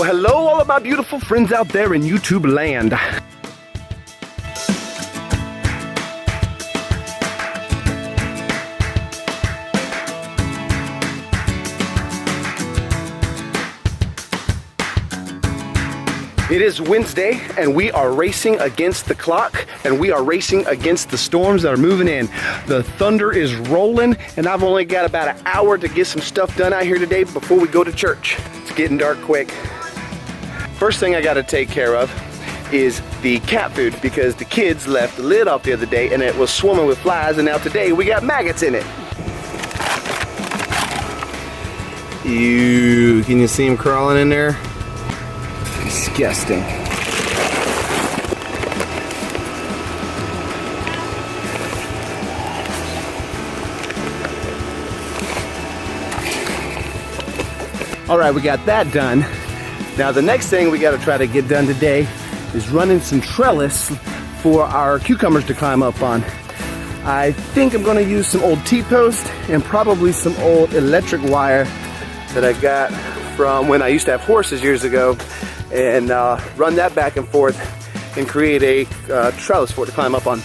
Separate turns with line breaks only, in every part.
Well, hello all of my beautiful friends out there in YouTube land. It is Wednesday and we are racing against the clock and we are racing against the storms that are moving in. The thunder is rolling and I've only got about an hour to get some stuff done out here today before we go to church. It's getting dark quick. First thing I gotta take care of is the cat food because the kids left the lid off the other day and it was swarming with flies, and now today we got maggots in it. Ew, can you see them crawling in there? Disgusting. All right, we got that done. Now the next thing we got to try to get done today is running some trellis for our cucumbers to climb up on. I think I'm going to use some old T-post and probably some old electric wire that I got from when I used to have horses years ago, and run that back and forth and create a trellis for it to climb up on.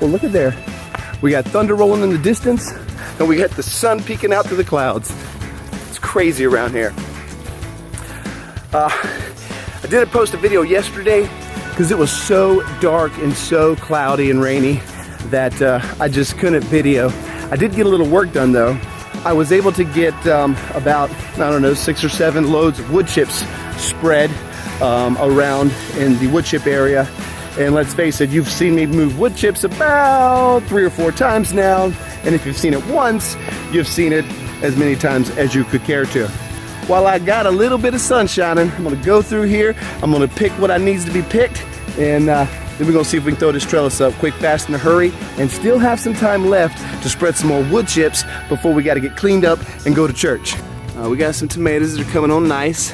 Well, look at there. We got thunder rolling in the distance and we got the sun peeking out through the clouds. It's crazy around here. I didn't post a video yesterday because it was so dark and so cloudy and rainy that I just couldn't video. I did get a little work done though. I was able to get about, I don't know, 6 or 7 loads of wood chips spread around in the wood chip area. And let's face it, you've seen me move wood chips about 3 or 4 times now. And if you've seen it once, you've seen it as many times as you could care to. While I got a little bit of sun shining, I'm gonna go through here, I'm gonna pick what I needs to be picked, and then we're gonna see if we can throw this trellis up quick, fast, in a hurry, and still have some time left to spread some more wood chips before we gotta get cleaned up and go to church. We got some tomatoes that are coming on nice.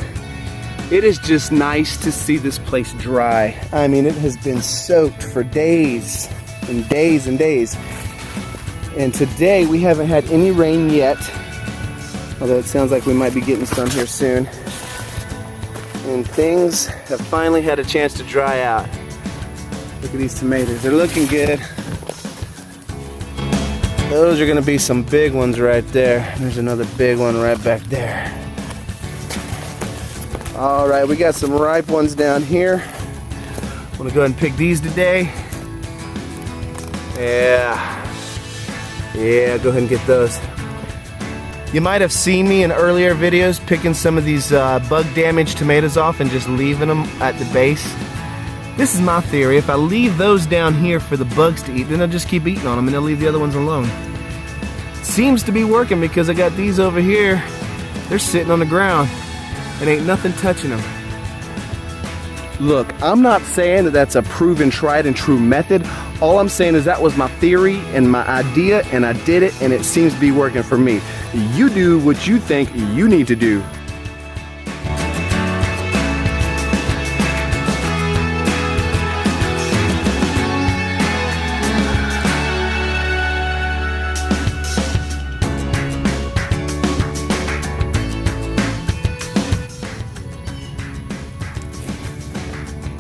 It is just nice to see this place dry. I mean, it has been soaked for days and days and days. And today we haven't had any rain yet, although it sounds like we might be getting some here soon. And things have finally had a chance to dry out. Look at these tomatoes, they're looking good. Those are gonna be some big ones right there. There's another big one right back there. All right, we got some ripe ones down here. I'm gonna go ahead and pick these today. Yeah, go ahead and get those. You might have seen me in earlier videos picking some of these bug damaged tomatoes off and just leaving them at the base. This is my theory. If I leave those down here for the bugs to eat, then they'll just keep eating on them and they'll leave the other ones alone. Seems to be working because I got these over here. They're sitting on the ground and ain't nothing touching them. Look, I'm not saying that that's a proven, tried and true method. All I'm saying is that was my theory and my idea, and I did it, and it seems to be working for me. You do what you think you need to do.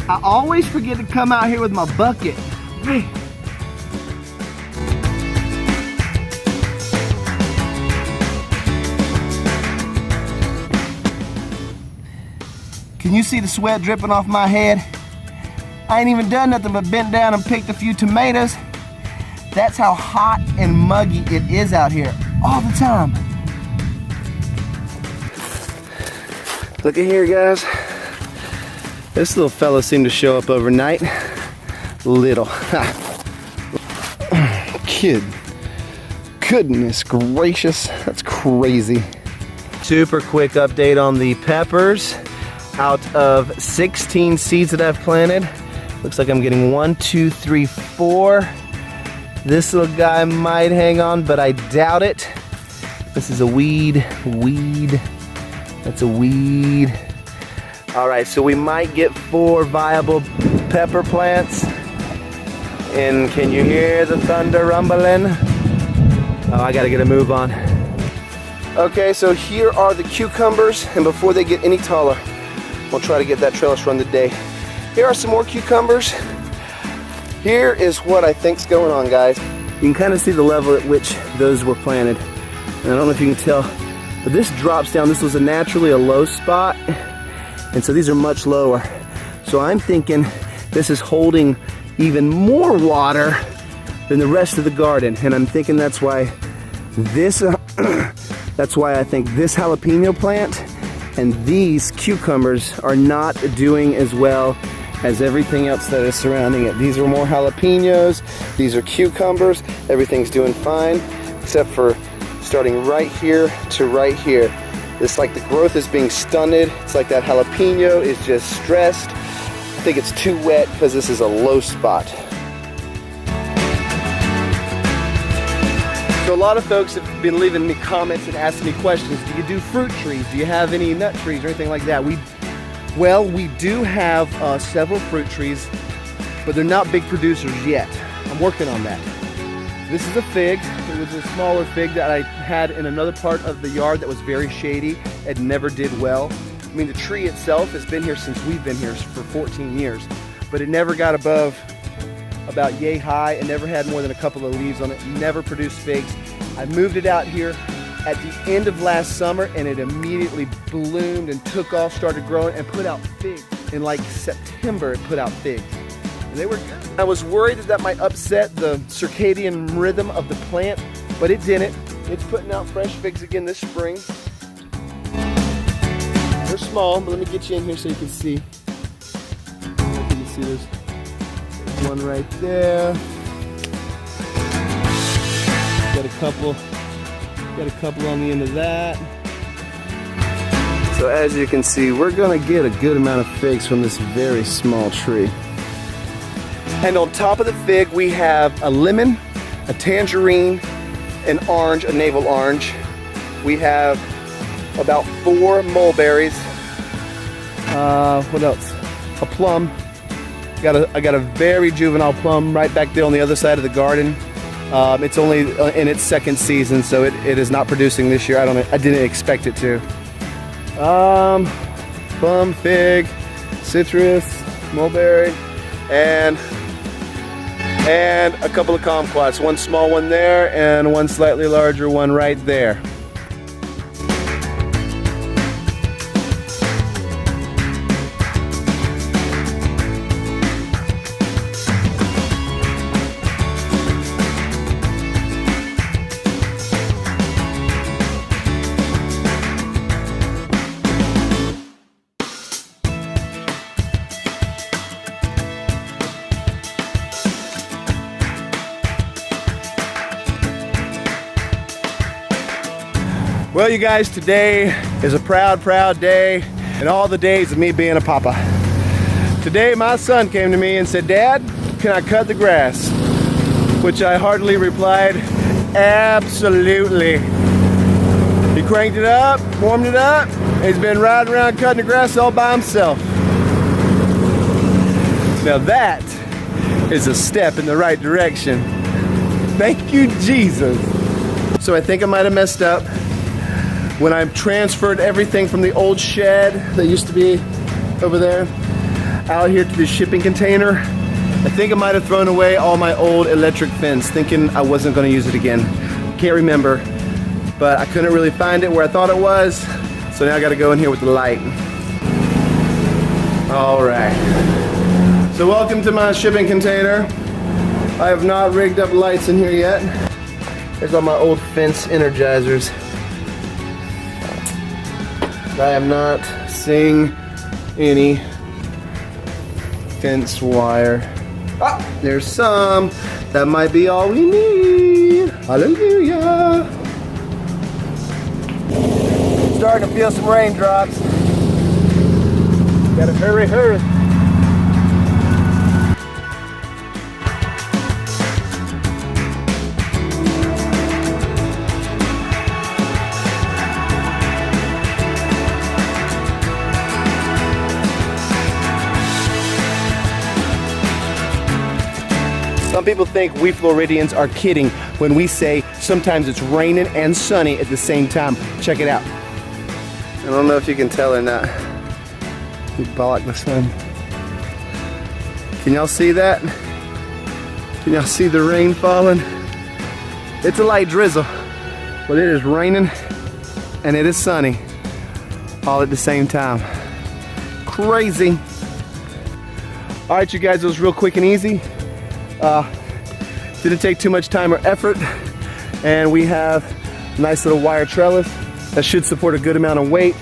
I always forget to come out here with my bucket. Hey. Can you see the sweat dripping off my head? I ain't even done nothing but bent down and picked a few tomatoes. That's how hot and muggy it is out here all the time. Look at here, guys. This little fella seemed to show up overnight. Little. Kid. Goodness gracious, that's crazy. Super quick update on the peppers. Out of 16 seeds that I've planted, looks like I'm getting 1, 2, 3, 4. This little guy might hang on, but I doubt it. This is a weed. That's a weed. All right, so we might get 4 viable pepper plants. And can you hear the thunder rumbling? Oh, I gotta get a move on. Okay, so here are the cucumbers, and before they get any taller, We'll try to get that trellis run today. Here are some more cucumbers. Here is what I think's going on, guys. You can kind of see the level at which those were planted. And I don't know if you can tell, but this drops down. This was naturally a low spot, and so these are much lower. So I'm thinking this is holding even more water than the rest of the garden, and I'm thinking that's why this, that's why I think this jalapeno plant and these cucumbers are not doing as well as everything else that is surrounding it. These are more jalapenos, these are cucumbers, everything's doing fine, except for starting right here to right here. It's like the growth is being stunted. It's like that jalapeno is just stressed. I think it's too wet because this is a low spot. So a lot of folks have been leaving me comments and asking me questions. Do you do fruit trees? Do you have any nut trees or anything like that? Well, we do have several fruit trees, but they're not big producers yet. I'm working on that. This is a fig. It was a smaller fig that I had in another part of the yard that was very shady and never did well. I mean, the tree itself has been here since we've been here for 14 years, but it never got above about yay high and never had more than a couple of leaves on it, never produced figs. I moved it out here at the end of last summer and it immediately bloomed and took off, started growing and put out figs. In like September, it put out figs. And they were good. I was worried that might upset the circadian rhythm of the plant, but it didn't. It's putting out fresh figs again this spring. They're small, but let me get you in here so you can see. You can see there's one right there. Got a couple on the end of that. So as you can see, we're gonna get a good amount of figs from this very small tree. And on top of the fig, we have a lemon, a tangerine, an orange, a navel orange. We have about 4 mulberries. What else? A plum. I got a very juvenile plum right back there on the other side of the garden. It's only in its second season, so it is not producing this year. I didn't expect it to. Plum, fig, citrus, mulberry, and a couple of kumquats. One small one there and one slightly larger one right there. Well, you guys, today is a proud, proud day in all the days of me being a papa. Today, my son came to me and said, "Dad, can I cut the grass?" Which I heartily replied, "Absolutely." He cranked it up, warmed it up, and he's been riding around cutting the grass all by himself. Now that is a step in the right direction. Thank you, Jesus. So I think I might have messed up. When I transferred everything from the old shed that used to be over there out here to the shipping container, I think I might have thrown away all my old electric fence thinking I wasn't going to use it again. Can't remember, but I couldn't really find it where I thought it was, so now I got to go in here with the light. All right, so welcome to my shipping container. I have not rigged up lights in here yet. There's all my old fence energizers. I am not seeing any fence wire. Ah, there's some. That might be all we need. Hallelujah. Starting to feel some raindrops. Gotta hurry, hurry. Some people think we Floridians are kidding when we say sometimes it's raining and sunny at the same time. Check it out. I don't know if you can tell or not. Big bollock in the sun. Can y'all see that? Can y'all see the rain falling? It's a light drizzle, but it is raining and it is sunny all at the same time. Crazy. All right, you guys, it was real quick and easy. Didn't take too much time or effort, and we have a nice little wire trellis that should support a good amount of weight.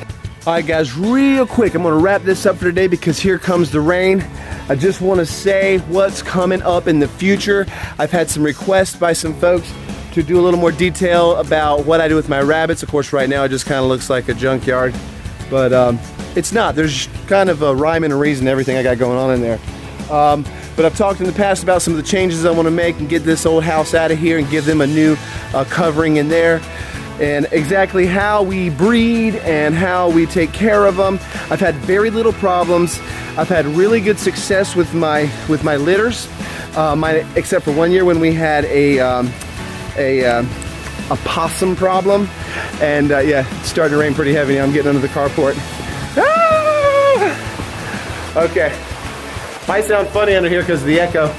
All right, guys, real quick, I'm gonna wrap this up for today because here comes the rain. I just want to say what's coming up in the future. I've had some requests by some folks to do a little more detail about what I do with my rabbits. Of course, right now it just kind of looks like a junkyard, but it's not. There's kind of a rhyme and a reason to everything I got going on in there. But I've talked in the past about some of the changes I want to make and get this old house out of here and give them a new covering in there. And exactly how we breed and how we take care of them. I've had very little problems. I've had really good success with my litters, except for one year when we had a possum problem. And yeah, it's starting to rain pretty heavy now. I'm getting under the carport. Ah! Okay. Might sound funny under here because of the echo,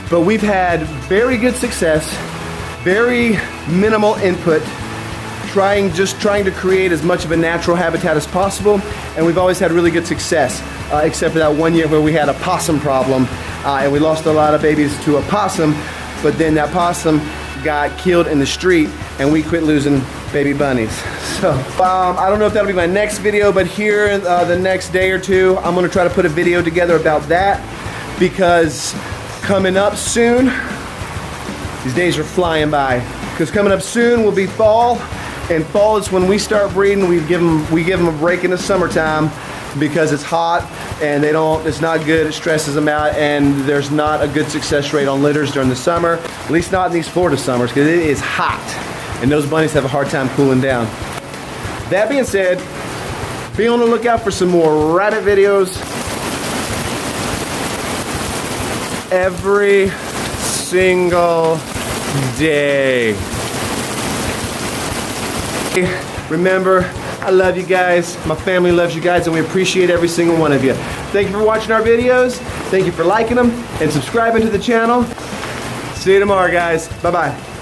but we've had very good success, very minimal input, just trying to create as much of a natural habitat as possible, and we've always had really good success, except for that one year where we had a possum problem, and we lost a lot of babies to a possum, but then that possum got killed in the street, and we quit losing baby bunnies. So I don't know if that'll be my next video, but here the next day or two, I'm gonna try to put a video together about that, because coming up soon, these days are flying by, because coming up soon will be fall, and fall is when we start breeding. We give them a break in the summertime because it's hot and it's not good, it stresses them out, and there's not a good success rate on litters during the summer, at least not in these Florida summers, because it is hot and those bunnies have a hard time cooling down. That being said, be on the lookout for some more rabbit videos every single day. Remember, I love you guys, my family loves you guys, and we appreciate every single one of you. Thank you for watching our videos, thank you for liking them and subscribing to the channel. See you tomorrow, guys. Bye-bye.